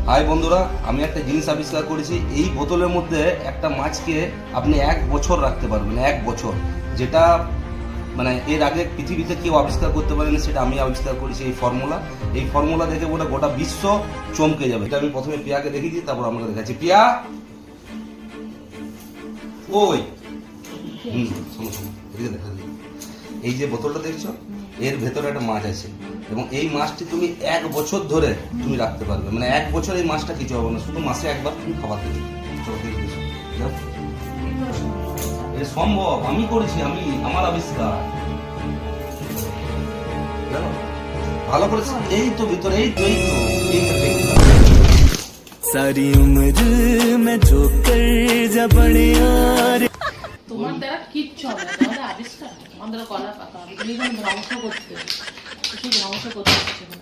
High বন্ধুরা, আমি একটা জিনিস আবিষ্কার করেছি। এই বোতলের মধ্যে একটা মাছকে আপনি 1 বছর রাখতে পারবেন, 1 বছর, যেটা মানে এর আগে পৃথিবীতে কেউ আবিষ্কার করতে পারেনি, সেটা আমি আবিষ্কার করেছি। এই ফর্মুলা দেখে গোটা বিশ্ব চমকে যাবে। এটা আমি প্রথমে পিয়াকে দেখিয়ে দিই, তারপর আমাকে দেখাচ্ছি। পিয়া, ওই শোনো শোনো, এদিকে দেখা দিই। এই যে বোতলটা দেখছো, এর ভেতরে একটা মাছ আছে, এবং এই মাছটি তুমি 1 বছর ধরে তুমি রাখতে পারবে। মানে 1 বছর এই মাছটা কিছু হবে না, শুধু মাসে একবার তুমি খাবার দেবে। এ সম্ভব, আমি করেছি, আমার আবিষ্কার। জানো, ভালো করে এই তো ভিতরে, सारी उम्र मैं जो कर जा बड़े यार তোমার দ্বারা কিচ্ছু হবে না, তোমাদের আবিষ্কার, তোমার দ্বারা কলা পাকা হবে, তুমি ধ্বংস করতে হচ্ছে না।